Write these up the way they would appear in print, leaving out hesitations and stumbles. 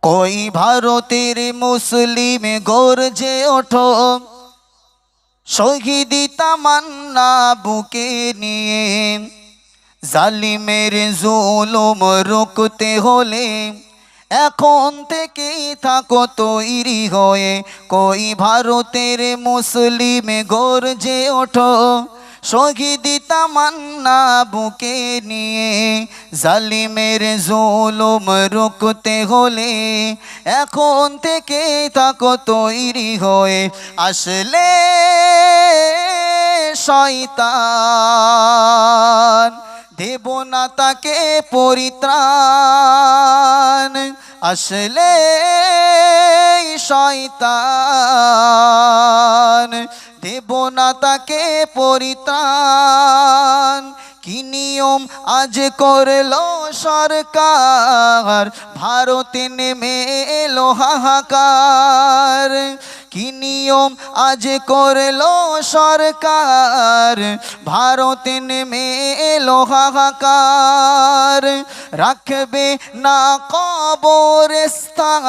কই ভারতের মুসলিম গর্জে ওঠো, শহীদি তামান্না বুকে নিয়ে। জালিমের জুলুম রুখতে হলে এখন থেকেই থাকো তৈরি হয়ে। কই ভারতের মুসলিম গর্জে ওঠো, শহীদি তামান্না বুকে নিয়ে। জালিমের জুলুম রুখতে হলে এখন থেকে থাকো তৈরি হয়ে। আসলে শয়তান দেব না তাকে পরিত্রাণ। আসলে শয়তান দেব না তাকে পরিত্রাণ। কি নিয়ম আজ করলো সরকার, ভারতে নেমে এলো হাহাকার। কি নিয়ম আজ করলো সরকার, ভারতে নেমে এলো হাহাকার। রাখবে না কবরস্থান,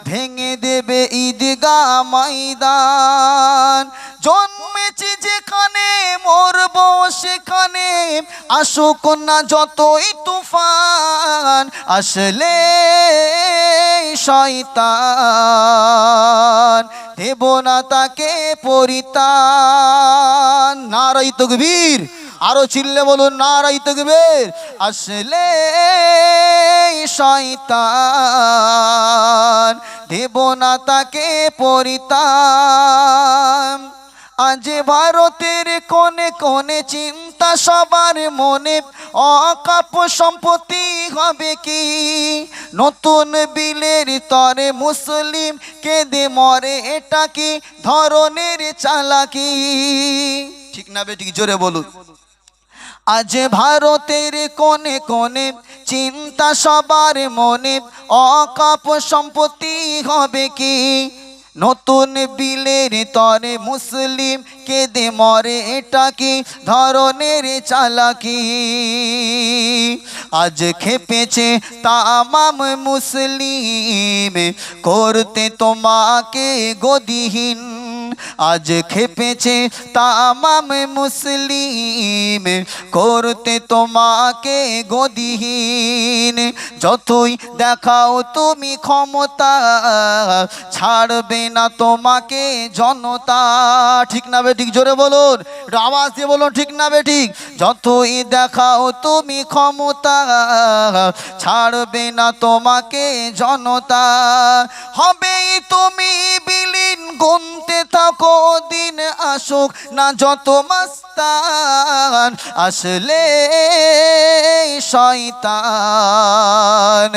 ভেঙে দেবে ঈদগাহ ময়দান। জন্মেছি যেখানে মরবো সেখানে, আসুক না যতই তুফান। আসলে শয়তান দেব না তাকে পরিত্রাণ। নারায়ে তাকবীর, আরো চিল্লে বলুন নারায়ে তাকবীর। আসলে শয়তান দেব না তাকে পরিত্রাণ। আজ ভারতের কোণে কোণে চিন্তা সবার মনে, অকাপ সম্পত্তি হবে কি? নতুন বিলের তরে মুসলিম কেঁদে মরে, এটা কি ধরনের চালাকি? ঠিক না বেঠিক জোরে বলুন। আজ ভারতের কোণে কোণে চিন্তা সবার মনে, অকাপ সম্পত্তি হবে কি? নতুন বিলের তরে মুসলিম কেঁদে মরে, এটা কি ধরনের চালাকি? আজ খেপেছে তামাম মুসলিম করতে তোমাকে গদিহীন। আজ খেপেছে তামাম মুসলিম করতে তোমাকে গদিহীন। যতই দেখাও তুমি ক্ষমতা, ছাড়বে না তোমাকে জনতা। ঠিক না বেঠিক জোরে বলুন, আওয়াজ দিয়ে বলুন ঠিক না বেঠিক। যতই দেখাও তুমি ক্ষমতা, ছাড়বে না তোমাকে জনতা। হবেই তুমি বিলীন, গুনতে থাকো দিন আসুক না যত মাস্তান। আসলে শয়তান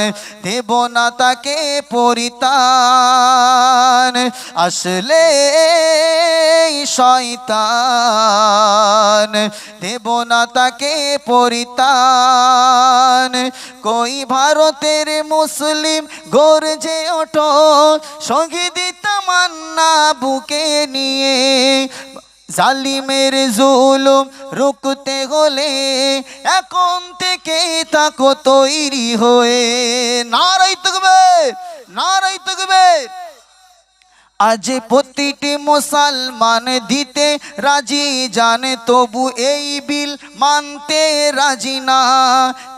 দেব না তাকে পরিত্রাণ। আসলে শয়তান দেব না তাকে পরিত্রাণ। কই ভারতের মুসলিম গর্জে ওঠো, শহীদি তামান্না বুকে নিয়ে। জালিমের জুলুম রুখতে হলে এখন থেকে থাকো তৈরি হয়ে। নারায়ে তাকবীর, নারায়ে তাকবীর। আজ প্রতিটি মুসলমান দিতে রাজি জানে, তবু এই বিল মানতে রাজি না।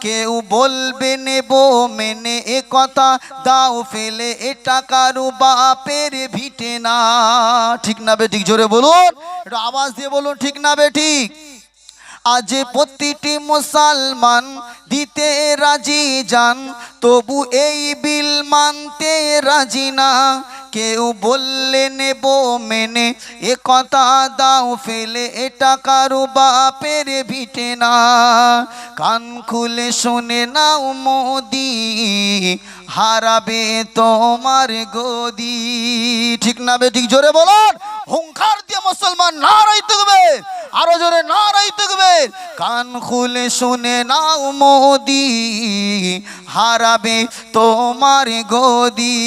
কেউ বলবে নেব মেনে, এ কথা দাও ফেলে, এটা কারো বাপের ভিটে না। ঠিক না বেঠিক জোরে বলুন, একটু আওয়াজ দিয়ে বলুন ঠিক না বেঠিক। আজ প্রতিটি মুসলমান দিতে রাজি যান, তবু এই বিল মানতে রাজি না। কেউ বললে নেব মেনে, এ কথা দাও ফেলে, এটা কারো বাপের ভিটে না। কান খুলে শুনে নাও মোদি, হারাবে তোমার গদি। ঠিক না বেঠিক জোরে বলুন, হুঙ্কার দিয়ে মুসলমান নারায়ে তাকবীর, আরো জোরে নারায়ে তাকবীর। কান খুলে শুনে নাও মোদি, হারাবে তোমার গদি।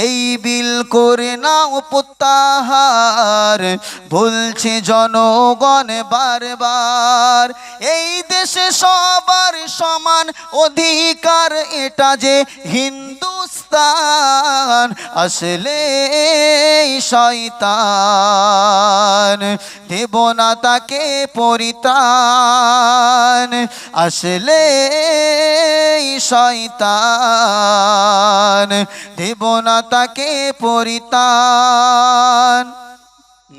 এই বিল করে নাও প্রত্যাহার, বলছে জনগণ বারবার। এই দেশে সবার সমান অধিকার, এটা যে হিন্দু মস্তান আসলে শয়তান দেব না তাকে পরিত্রাণ আসলে শয়তান দেব না তাকে পরিত্রাণ।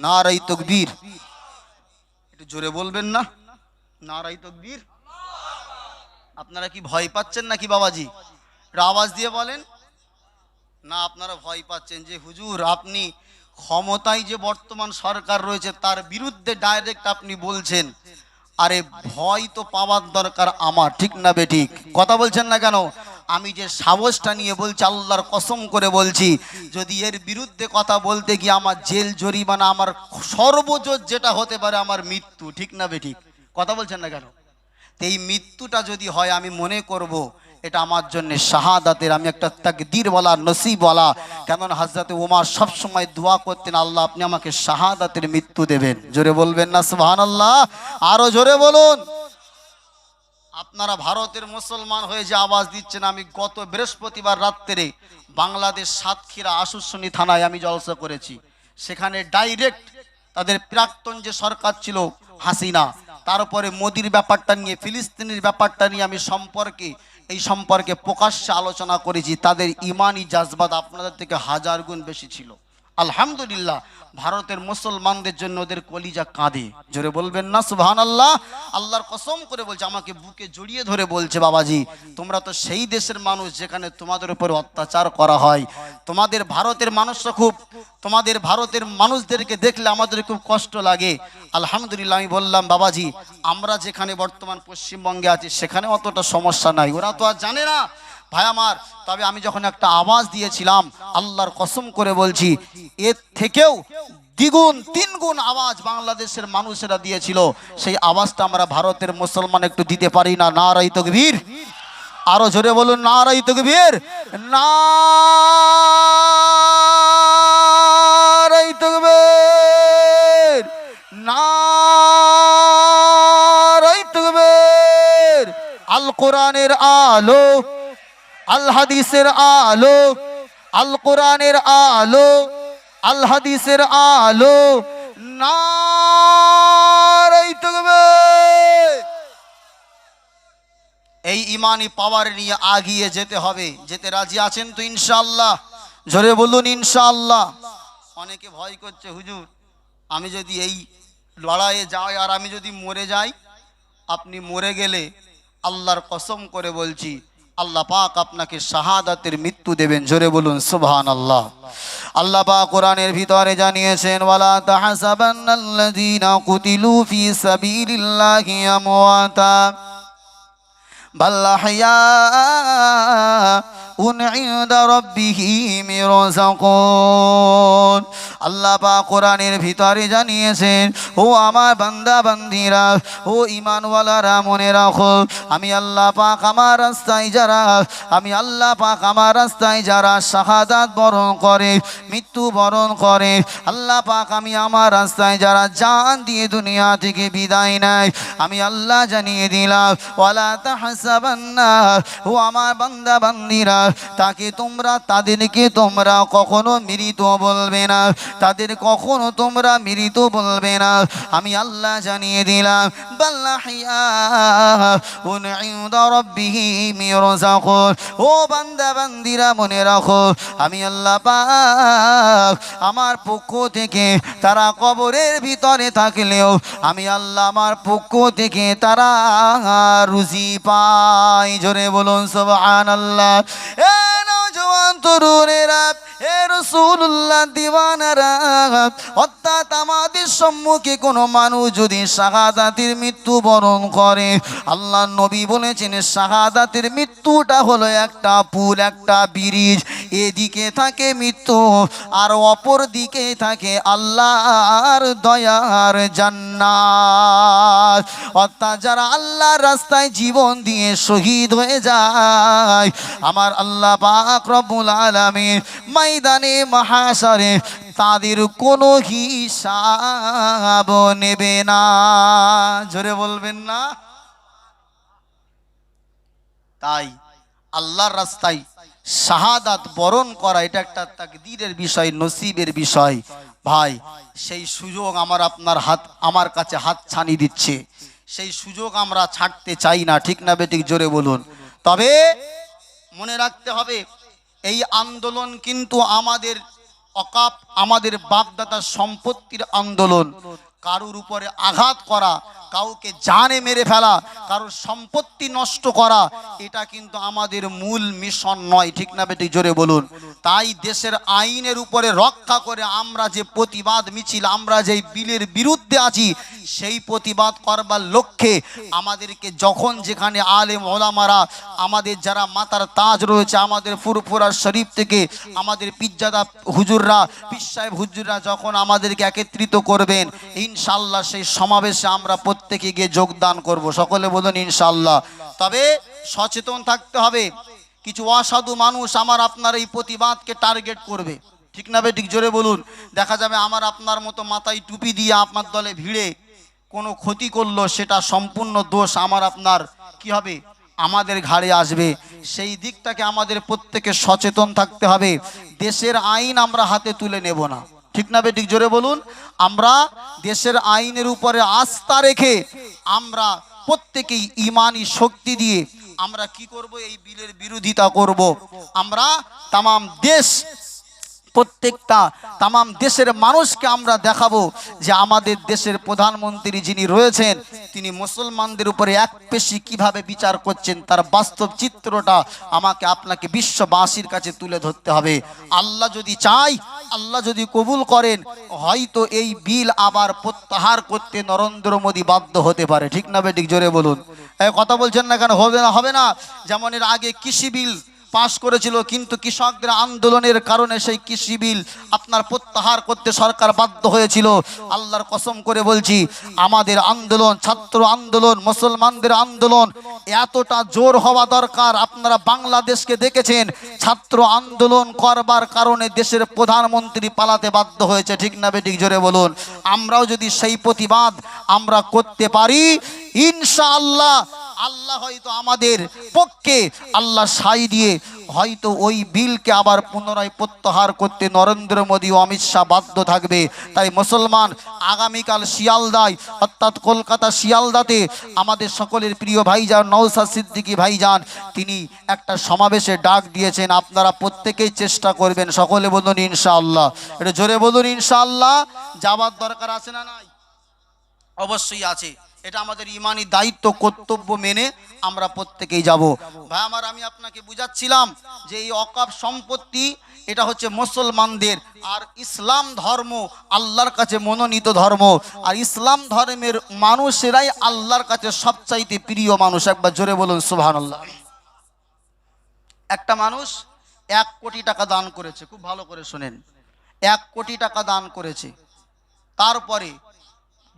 নারাই তাকবীর, একটু জোরে বলবেন না? নারাই তাকবীর। আপনারা কি ভয় পাচ্ছেন নাকি বাবাজি? একটু আওয়াজ দিয়ে বলেন না। আপনারা ভয় পাচ্ছেন যে হুজুর আপনি ক্ষমতায় যে বর্তমান সরকার রয়েছে তার বিরুদ্ধে ডাইরেক্ট আপনি বলছেন। আরে ভয় তো পাওয়ার দরকার আমার, ঠিক না বেঠিক? কথা বলছেন না কেন? আমি যে সাহসটা নিয়ে বলছি আল্লাহর কসম করে বলছি, যদি এর বিরুদ্ধে কথা বলতে গিয়ে আমার জেল জরিমানা, আমার সর্বজোর যেটা হতে পারে আমার মৃত্যু, ঠিক না বেঠিক? কথা বলছেন না কেন? এই মৃত্যুটা যদি হয় আমি মনে করব এটা আমার জন্য শাহাদাতের, আমি একটা তাকদীর বলা নসিব বলা। কেননা হযরতে ওমর সব সময় দোয়া করতেন, আল্লাহ আপনি আমাকে শাহাদাতের মৃত্যু দেবেন। জোরে বলবেন না সুবহানাল্লাহ? আরো জোরে বলুন। আপনারা ভারতের মুসলমান হয়ে যে আওয়াজ দিচ্ছেন, আমি গত বৃহস্পতিবার রাত্রে বাংলাদেশ সাতক্ষীরা আশুসনি থানায় আমি জলসা করেছি। সেখানে ডাইরেক্ট তাদের প্রাক্তন যে সরকার ছিল হাসিনা, তারপরে মোদির ব্যাপারটা নিয়ে, ফিলিস্তিনের ব্যাপারটা নিয়ে আমি এই সম্পর্কে প্রকাশ্যে আলোচনা করেছি। তাদের ইমানি জাজবাত আপনাদের থেকে 1000 গুণ বেশি ছিল। আলহামদুলিল্লাহ, ভারতের মুসলমানদের জন্য ওদের কলিজা কাঁদে। জোরে বলবেন না সুবহানাল্লাহ? আল্লাহর কসম করে বলছে, আমাকে বুকে জড়িয়ে ধরে বলছে, বাবাজি তোমরা তো সেই দেশের মানুষ যেখানে তোমাদের উপর অত্যাচার করা হয়। তোমাদের ভারতের মানুষরা খুব, তোমাদের ভারতের মানুষদেরকে দেখলে আমাদের খুব কষ্ট লাগে। আলহামদুলিল্লাহ, আমি বললাম বাবাজি আমরা যেখানে বর্তমান পশ্চিমবঙ্গে আছি সেখানে অতটা সমস্যা নাই, ওরা তো আর জানে না ভাই আমার। তবে আমি যখন একটা আওয়াজ দিয়েছিলাম, আল্লাহর কসম করে বলছি এর থেকেও দ্বিগুণ তিনগুণ আওয়াজ বাংলাদেশের মানুষেরা দিয়েছিল। সেই আওয়াজটা আমরা ভারতের মুসলমান একটু দিতে পারি না? নারায়ে তাকবীর। আরো জোরে বলুন নারায়ে তাকবীর। নারায়ে তাকবীর, নারায়ে তাকবীর। আল কোরআনের আলো, আল হাদিসের আলো, আল কোরআনের আলো, আল হাদিসের আলো। নারায়ে তাকবীর। এই ইমানি পাওয়ার নিয়ে আগিয়ে যেতে হবে। যেতে রাজি আছেন তো ইনশাআল্লাহ? জোরে বলুন ইনশাআল্লাহ। অনেকে ভয় করছে, হুজুর আমি যদি এই লড়াইয়ে যাই আর আমি যদি মরে যাই, আপনি মরে গেলে আল্লাহর কসম করে বলছি আল্লাহ পাক আপনাকে শাহাদাতের মৃত্যু দেবেন। জোরে বলুন সুবহানাল্লাহ। আল্লাহ পাক কোরআনের ভিতরে জানিয়েছেন, ওয়ালা তাহসাবান্নাল্লাযীনা কুতিলু ফি সাবিলিল্লাহি আমওয়াতা বাল আহইয়াউন ইনদা রাব্বিহিম ইরযাকুন। আল্লাহ পাক কোরআনের ভিতরে জানিয়েছেন, ও আমার বান্দা বান্দিরা, ও ঈমানওয়ালারা মনে রাখো, আমি আল্লাহ পাক আমার রাস্তায় যারা, আমি আল্লাহ পাক আমার রাস্তায় যারা শাহাদাত বরণ করে, মৃত্যু বরণ করে, আল্লাহ পাক আমি আমার রাস্তায় যারা জান দিয়ে দুনিয়া থেকে বিদায় নেয়, আমি আল্লাহ জানিয়ে দিলাম, ওয়ালা তাহসাবান্না, ও আমার বান্দা বান্দিরা, তাদেরকে তোমরা কখনো মৃত বলবে না, তাদের কখনো তোমরা মৃত বলবে না। আমি আল্লাহ জানিয়ে দিলাম, বাল আহইয়াউন ইনদা রাব্বিহিম ইরযাকুন। ও বান্দা বান্দিরা মনে রাখো, আমি আল্লাহ পাক আমার পক্ষ থেকে তারা কবরের ভিতরে থাকলেও আমি আল্লাহ আমার পক্ষ থেকে তারা রুজি পায়। জোরে বলুন সুবহানাল্লাহ। এ নওজোয়ান তরুণেরা, এ রাসূলুল্লাহ দিওয়ানারা, অর্থাৎ আমাদের সম্মুখে কোনো মানুষ যদি শাহাদাতের মৃত্যু বরণ করে, আল্লাহ নবী বলেছেন শাহাদাতের মৃত্যুটা হলো একটা পুল, একটা ব্রিজ। এদিকে থাকে মৃত্যু আর অপর দিকে থাকে আল্লাহর দয়ার জান্নাত। অর্থাৎ যারা আল্লাহর রাস্তায় জীবন দিয়ে শহীদ হয়ে যায়, আমার আল্লাহ পাক রব্বুল আলামিন ময়দানে মাহশরে তাদের কোনো হিসাব নেবে না। জোরে বলবেন না? তাই আল্লাহর রাস্তায় শাহাদাত বরণ করা এটা একটা তাকদীরের বিষয়, নসিবের বিষয়। ভাই সেই সুযোগ আমার কাছে হাত ছানি দিচ্ছে, সেই সুযোগ আমরা ছাড়তে চাই না, ঠিক না বেঠিক? জোরে বলুন। তবে মনে রাখতে হবে এই আন্দোলন কিন্তু আমাদের আমাদের বাপদাদার সম্পত্তির আন্দোলন। কারুর উপরে আঘাত করা, কাউকে জানে মেরে ফেলা, কারোর সম্পত্তি নষ্ট করা, এটা কিন্তু আমাদের মূল মিশন নয়, ঠিক না বেটি? জোরে বলুন। তাই দেশের আইনের উপরে রক্ষা করে আমরা যে প্রতিবাদ মিছিল, আমরা যেই বিলের বিরুদ্ধে আছি, সেই প্রতিবাদ করবার লক্ষ্যে আমাদেরকে যখন যেখানে আলেম ওলামারা, আমাদের যারা মাতার তাজ রয়েছে, আমাদের ফুরফুরা শরীফ থেকে আমাদের পিজ্জাদা হুজুররা, পীর সাহেব হুজুররা যখন আমাদেরকে একত্রিত করবেন, ইনশাআল্লাহ সেই সমাবেশে আমরা প্রত্যেকে গিয়ে যোগদান করব। সকলে বলুন ইনশাআল্লাহ। তবে সচেতন থাকতে হবে, কিছু অসাধু মানুষ আপনার এই প্রতিবাদকে টার্গেট করবে, ঠিক না বেঠিক? জোরে বলুন। দেখা যাবে আপনার মতো মাথায় টুপি দিয়ে আপনার দলে ভিড়ে কোনো ক্ষতি করলো, সেটা সম্পূর্ণ দোষ আপনার কি হবে? আমাদের ঘাড়ে আসবে। সেই দিকটাকে আমাদের প্রত্যেকে সচেতন থাকতে হবে। দেশের আইন আমরা হাতে তুলে নেব না, ঠিক না বেঠিক? জোরে বলুন। আমরা দেশের আইনের উপরে আস্থা রেখে আমরা প্রত্যেকেই ইমানি শক্তি দিয়ে আমরা কি করব? এই বিলের বিরোধিতা করব। আমরা তামাম দেশের মানুষকে আমরা দেখাবো যে আমাদের দেশের প্রধানমন্ত্রী যিনি রয়েছেন, তিনি মুসলমানদের উপরে এক পেশি কিভাবে বিচার করছেন, তার বাস্তব চিত্রটা আপনাকে বিশ্ববাসীর কাছে তুলে ধরতে হবে। আল্লাহ যদি চায়, আল্লাহ যদি কবুল করেন, হয়তো এই বিল আবার প্রত্যাহার করতে নরেন্দ্র মোদী বাধ্য হতে পারে, ঠিক না বেঠিক? জোরে বলুন। কথা বলছেন না কেন? হবে না। যেমন এর আগে কৃষি বিল পাশ করেছিল, কিন্তু কৃষকদের আন্দোলনের কারণে সেই কৃষি বিল প্রত্যাহার করতে সরকার বাধ্য হয়েছিল। আল্লাহর কসম করে বলছি, আমাদের আন্দোলন, ছাত্র আন্দোলন, মুসলমানদের আন্দোলন এতটা জোর হওয়া দরকার। আপনারা বাংলাদেশকে দেখেছেন, ছাত্র আন্দোলন করবার কারণে দেশের প্রধানমন্ত্রী পালাতে বাধ্য হয়েছে, ঠিক না বেঠিক? জোরে বলুন। আমরাও যদি সেই প্রতিবাদ আমরা করতে পারি, ইনশাআল্লাহ আল্লাহ হয়তো আমাদের পক্ষে আল্লাহ সাই দিয়ে হয়তো ওই বিলকে আবার পুনরায় প্রত্যাহার করতে নরেন্দ্র মোদী ও অমিত শাহ বাধ্য থাকবে। তাই মুসলমান আগামীকাল শিয়ালদায়, অর্থাৎ কলকাতা শিয়ালদাতে আমাদের সকলের প্রিয় ভাইজান নওশাদ সিদ্দিকী ভাইজান, তিনি একটা সমাবেশে ডাক দিয়েছেন। আপনারা প্রত্যেকেই চেষ্টা করবেন। সকলে বলুন ইনশাআল্লাহ। এটা জোরে বলুন ইনশাআল্লাহ। যাবার দরকার আছে না নাই? অবশ্যই আছে। এটা আমাদের ইমানি দায়িত্ব, কর্তব্য মেনে আমরা প্রত্যেকেই যাব। ভাই আমার, আমি আপনাকে বুঝাচ্ছিলাম যে এই ওয়াকফ সম্পত্তি এটা হচ্ছে মুসলমানদের, আর ইসলাম ধর্ম আল্লাহর কাছে মনোনীত ধর্ম, আর ইসলাম ধর্মের মানুষেরাই আল্লাহর কাছে সবচাইতে প্রিয় মানুষ। একবার জোরে বলুন সুবহানাল্লাহ। একটা মানুষ 1 কোটি টাকা দান করেছে, খুব ভালো করে শোনেন, 1 কোটি টাকা দান করেছে। তারপরে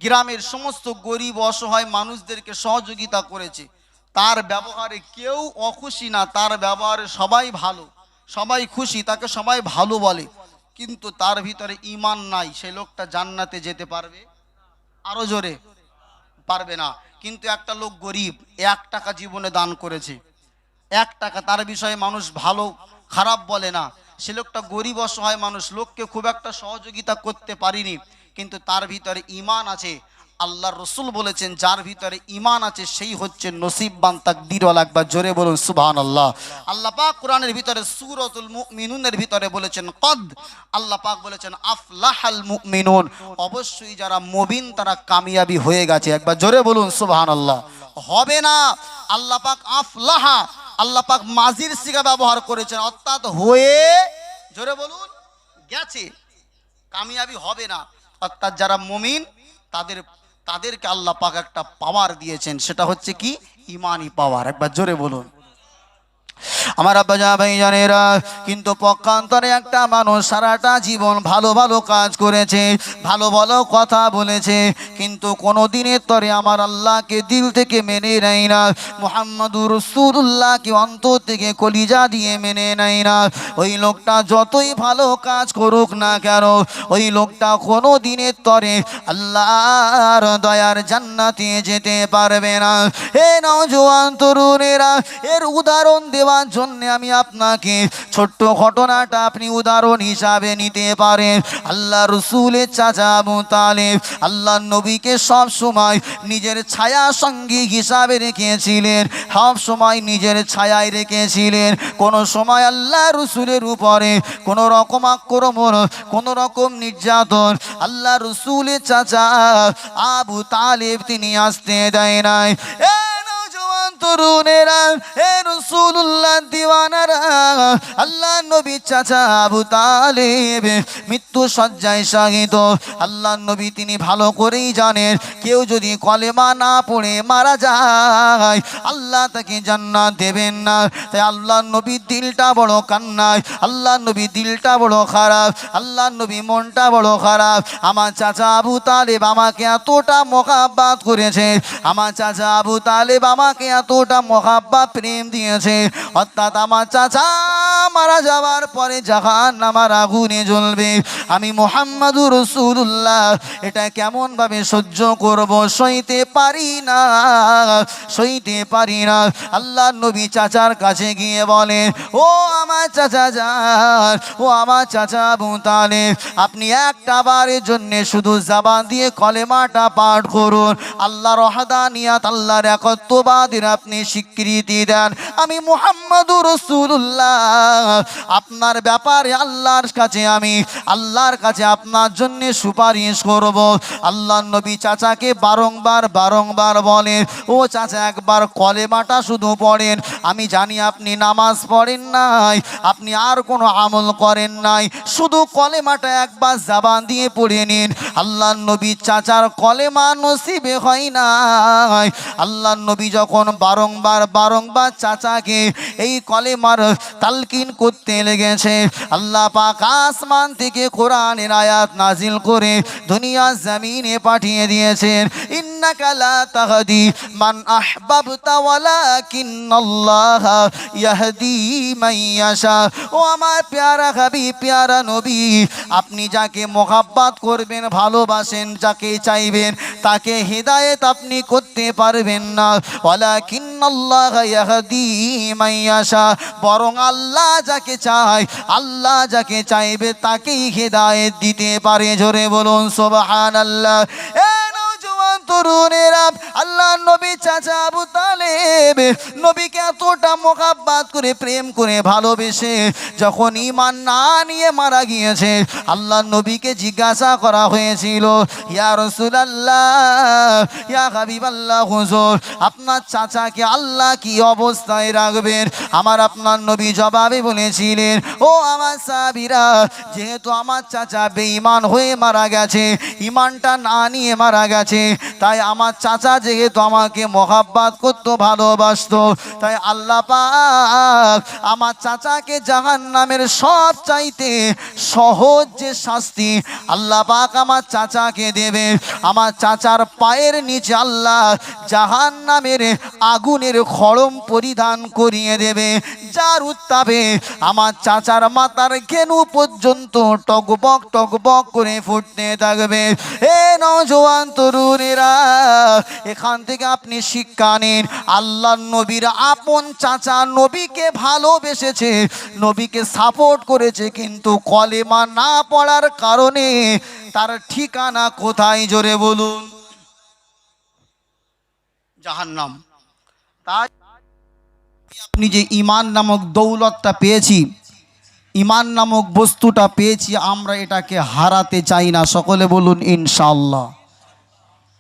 গ্রামের সমস্ত গরিব অসহায় মানুষদেরকে সহযোগিতা করেছে। তার ব্যবহারে কেউ অখুশি না, তার ব্যবহারে সবাই ভালো, সবাই খুশি, তাকে সবাই ভালো বলে, কিন্তু তার ভিতরে ঈমান নাই। সেই লোকটা জান্নাতে যেতে পারবে? আরো জোরে, পারবে না। কিন্তু একটা লোক গরিব, 1 টাকা জীবনে দান করেছে, 1 টাকা, তার বিষয়ে মানুষ ভালো খারাপ বলে না। সে লোকটা গরিব অসহায় মানুষ, লোককে খুব একটা সহযোগিতা করতে পারিনি, কিন্তু তার ভিতরে ঈমান আছে। আল্লাহর রাসূল বলেছেন, যার ভিতরে ঈমান আছে সেই হচ্ছে নসিববান, তাকদীরওয়ালা। একবার জোরে বলুন সুবহানাল্লাহ। আল্লাহ পাক কোরআনের ভিতরে সূরাতুল মুমিনুনের ভিতরে বলেছেন কদ, আল্লাহ পাক বলেছেন আফলাহাল মুমিনুন, অবশ্যই যারা মুমিন তারা কামিয়াবি হয়ে গেছে। একবার জোরে বলুন সুবহানাল্লাহ। হবে না, আল্লাহ পাক আফলাহা, আল্লাহ পাক মাজির সিগা ব্যবহার করেছেন, অর্থাৎ হয়ে, জোরে বলুন, গেছে, কামিয়াবি হবে না। অর্থাৎ যারা মুমিন তাদেরকে আল্লাহ পাক একটা পাওয়ার দিয়েছেন, সেটা হচ্ছে কি? ঈমানি পাওয়ার। একবার জোরে বলুন। আমার আব্বাজা ভাইজানেরা, কিন্তু পক্ষান্তরে একটা মানুষ সারাটা জীবন ভালো ভালো কাজ করেছে, ভালো ভালো কথা বলেছে, কিন্তু কোনো দিনের তরে আমার আল্লাহকে দিল থেকে মেনে নেয় না, মুহাম্মাদুর রাসূলুল্লাহকে অন্তর থেকে কলিজা দিয়ে মেনে নেয় না, ওই লোকটা যতই ভালো কাজ করুক না কেন, ওই লোকটা কোনো দিনের তরে আল্লাহর দয়ার জান্নাতে যেতে পারবে না। হে নওজোয়ান তরুণেরা, এর উদাহরণ দেওয়া দেওয়ার জন্য আমি আপনাকে ছোট্ট ঘটনাটা আপনি উদাহরণ হিসাবে নিতে পারেন। আল্লাহ রসুলের চাচা আবু তালেব আল্লাহ নবীকে সব সময় নিজের ছায়া সঙ্গী হিসাবে রেখেছিলেন, সব সময় নিজের ছায়ায় রেখেছিলেন। কোনো সময় আল্লাহ রসুলের উপরে কোনো রকম আক্রমণ, কোনো রকম নির্যাতন আল্লাহ রসুলের চাচা আবু তালেব তিনি আসতে দেয় নাই। তরুণেরা, এ রাসূলুল্লাহ দিওয়ানারা, আল্লাহ নবী চাচা আবু তালেব মৃত্যু শয্যায় শায়িত। আল্লাহ নবী তিনি ভালো করেই জানেন কেউ যদি কলেমা না পড়ে মারা যায় আল্লাহ তাকে জান্নাত দেবেন না। তাই আল্লাহ নবীর দিলটা বড় কান্নায়, আল্লাহ নবী দিলটা বড় খারাপ, আল্লাহ নবী মনটা বড় খারাপ। আমার চাচা আবু তালেব আমাকে এতটা মোহাব্বত করেছে, আমার চাচা আবু তালেব আমাকে এতটা মোহাব্বত প্রেম দিয়েছে, অর্থাৎ আমার চাচা মারা যাওয়ার পরে জাহান্নামের আগুনে জ্বলবে। আমি মুহাম্মাদুর রাসূলুল্লাহ এটা কেমন ভাবে সহ্য করব, সইতে পারি না, সইতে পারি না। আল্লাহ নবী চাচার কাছে গিয়ে বলেন, ও আমার চাচা যান, ও আমার চাচা আবু তালেব, আপনি একটা বারের জন্য শুধু জবান দিয়ে কলেমাটা পাঠ করুন, আল্লাহর ওয়াহদানিয়াত, আল্লাহর একত্ববাদের আপনি স্বীকৃতি দেন। আমি মুহাম্মাদুর রাসূলুল্লাহ আপনার ব্যাপারে আল্লাহর কাছে আপনার জন্য সুপারিশ করব। আল্লাহ নবী চাচাকে বারংবার বলেন, ও চাচা একবার কলেমাটা শুধু পড়েন, আমি জানি আপনি নামাজ পড়েন নাই, আপনি আর কোনো আমল করেন নাই, শুধু কলেমাটা একবার জবান দিয়ে পড়ে নিন। আল্লাহ নবী চাচার কলেমা নসিবে হয় নাই। আল্লাহ নবী যখন বারংবার চাচাকে এই কলেমার তালকিন করতে লেগেছে, আল্লাহ পাক আসমান থেকে কোরআনের আয়াত নাজিল করে দুনিয়া জমিনে পাঠিয়ে দিয়েছেন। ইন্নাকা লা তাহদি মান আহবাবতা ওয়ালাকিন্নাল্লাহ ইয়াহদি মান ইয়াশা। ও আমার প্যারা হাবিব, প্যারা নবী, আপনি যাকে মোহাব্বত করবেন, ভালোবাসেন, যাকে চাইবেন তাকে হিদায়াত আপনি করতে পারবেন না। ওয়ালাকিন্নাল্লাহ ইয়াহদি মান ইয়াশা, বরং আল্লাহ যাকে চায়, আল্লাহ যাকে চাইবে তাকেই হিদায়াত দিতে পারে। জোরে বলুন সুবহানাল্লাহ। তরুণেরা, আল্লাহ নবী চাচা আবু তালেব নবীকে এতটা মোহাব্বত করে, প্রেম করে, ভালোবেসে যখন ঈমান না নিয়ে মারা গিয়েছে, আল্লাহ নবীকে জিজ্ঞাসা করা হয়েছিল, ইয়া রাসূলুল্লাহ, ইয়া হাবিবাল্লাহ, হুজুর আপনার চাচাকে আল্লাহ কি অবস্থায় রাখবেন? আপনার নবী জবাবে বলেছিলেন, ও আমার সাহাবীরা, যেহেতু আমার চাচা বেঈমান হয়ে মারা গেছে, ঈমানটা না নিয়ে মারা গেছে, তাই আমার চাচা যেহেতু আমাকে মোহাব্বত করতো, ভালোবাসতো, তাই আল্লাহ পাক আমার চাচাকে জাহান্নামের সব চাইতে সহজ যে শাস্তি আল্লাহ পাক আমার চাচাকে দেবে, আমার চাচার পায়ের নিচে আল্লাহ জাহান্নামের আগুনের খড়ম পরিধান করিয়ে দেবে, যার উত্তাপে আমার চাচার মাথার ঘেনু পর্যন্ত টকবক করে ফুটতে থাকবে। এ নওজোয়ান তরুণেরা, এখান থেকে আপনি শিক্ষা নিন, আল্লাহ নবীর আপন চাচা নবীকে ভালোবেসেছে, নবীকে সাপোর্ট করেছে, কিন্তু কলেমা না পড়ার কারণে তার ঠিকানা কোথায়? জোরে বলুন, জাহান্নাম। তাই আপনি যে ঈমান নামক দৌলতটা পেয়েছি, ঈমান নামক বস্তুটা পেয়েছি, আমরা এটাকে হারাতে চাই না। সকলে বলুন ইনশাআল্লাহ।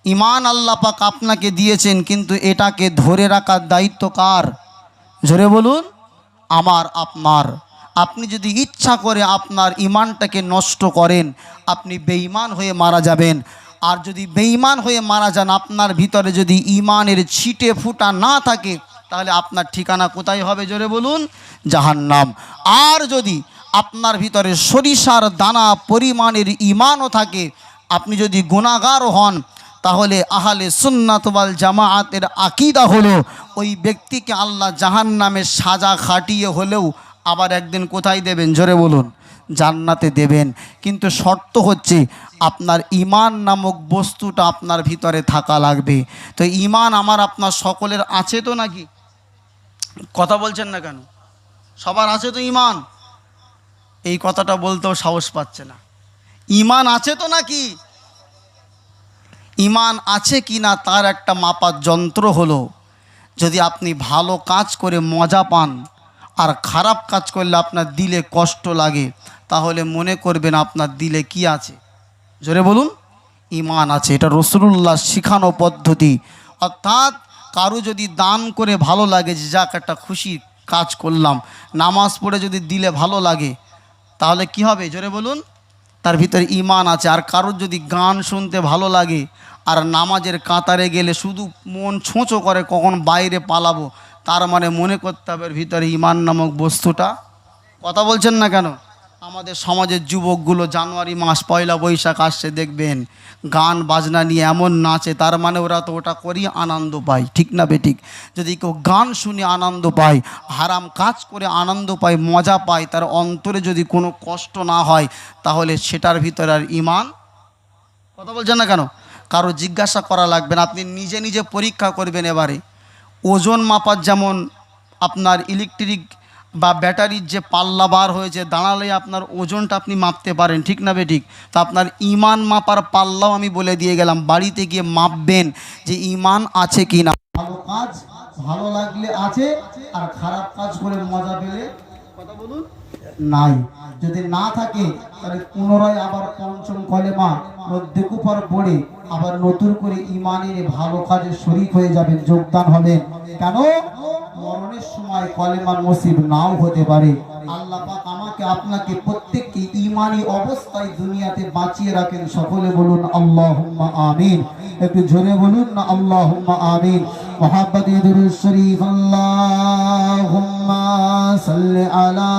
ঈমান আল্লাহ পাক আপনাকে দিয়েছেন, কিন্তু এটাকে ধরে রাখার দায়িত্ব কার? জোরে বলুন, আমার, আপনার। আপনি যদি ইচ্ছা করে আপনার ঈমানটাকে নষ্ট করেন, আপনি বেঈমান হয়ে মারা যাবেন। আর যদি বেঈমান হয়ে মারা যান, আপনার ভিতরে যদি ঈমানের ছিটে ফুটা না থাকে, তাহলে আপনার ঠিকানা কোথায় হবে? জোরে বলুন, জাহান্নাম। আর যদি আপনার ভিতরে সরিষার দানা পরিমাণের ঈমানও থাকে, আপনি যদি গুনাহগার হন, তাহলে আহলে সুন্নাত ওয়াল জামাআতের আকীদা হলো ওই ব্যক্তিকে আল্লাহ জাহান্নামের সাজা খাটিয়ে হলেও আবার একদিন কোথায় দেবেন? জোরে বলুন, জান্নাতে দেবেন। কিন্তু শর্ত হচ্ছে আপনার ঈমান নামক বস্তুটা আপনার ভিতরে থাকা লাগবে। তো ঈমান আমার আপনার সকলের আছে তো নাকি? কথা বলছেন না কেন? সবার আছে তো ইমান? এই কথাটা বলতেও সাহস পাচ্ছে না। ইমান আছে তো নাকি? ইমান আছে কি না তার একটা মাপার যন্ত্র হলো, যদি আপনি ভালো কাজ করে মজা পান আর খারাপ কাজ করলে আপনার দিলে কষ্ট লাগে, তাহলে মনে করবেন আপনার দিলে কি আছে? জোরে বলুন, ইমান আছে। এটা রাসূলুল্লাহ শিখানো পদ্ধতি। অর্থাৎ কারো যদি দান করে ভালো লাগে, যে যাক একটা খুশি কাজ করলাম, নামাজ পড়ে যদি দিলে ভালো লাগে, তাহলে কি হবে? জোরে বলুন, তার ভিতরে ইমান আছে। আর কারোর যদি গান শুনতে ভালো লাগে আর নামাজের কাতারে গেলে শুধু মন ছোঁচো করে কখন বাইরে পালাবো, তার মানে মনে করতে হবে এর ভিতরে ইমান নামক বস্তুটা। কথা বলছেন না কেন? আমাদের সমাজের যুবকগুলো জানুয়ারি মাস পয়লা বৈশাখ আসছে, দেখবেন গান বাজনা নিয়ে এমন নাচে, তার মানে ওরা তো ওটা করি আনন্দ পায়, ঠিক না বেঠিক? যদি কেউ গান শুনে আনন্দ পায়, হারাম কাজ করে আনন্দ পায়, মজা পায়, তার অন্তরে যদি কোনো কষ্ট না হয়, তাহলে সেটার ভিতরে আর ইমান। কথা বলছেন না কেন? কারো জিজ্ঞাসা করা লাগবে না, আপনি নিজে নিজে পরীক্ষা করবেন। এবারে ওজন মাপার যেমন আপনার ইলেকট্রিক বা ব্যাটারির যে পাল্লা বার হয়েছে, দাঁড়ালে আপনার ওজনটা আপনি মাপতে পারেন, ঠিক না বেঠিক? তো আপনার ইমান মাপার পাল্লাও আমি বলে দিয়ে গেলাম, বাড়িতে গিয়ে মাপবেন যে ইমান আছে কি না। ভালো কাজ ভালো লাগলে আছে, আর খারাপ কাজ করে মজা পেলে, কথা বলুন, নাই। যদি না থাকে তাহলে পুনরায় আবার পঞ্চম কলেমা মধ্যে কুফর পড়ে আবার নতুন করে ইমানের ভালো কাজে শরীক হয়ে যাবেন, যোগদান হবেন। কেন? মরণের সময় কলেমার নসিব নাও হতে পারে। আল্লাহ পাক আমাকে আপনাকে প্রত্যেককে ইমানি অবস্থায় দুনিয়াতে বাঁচিয়ে রাখেন। সকলে বলুন আল্লাহুম্মা আমিন। একটু জোরে বলুন না আল্লাহুম্মা আমিন। মুহাম্মাদি দুরূদ শরীফ, আল্লাহুম্মা সাল্লি আলা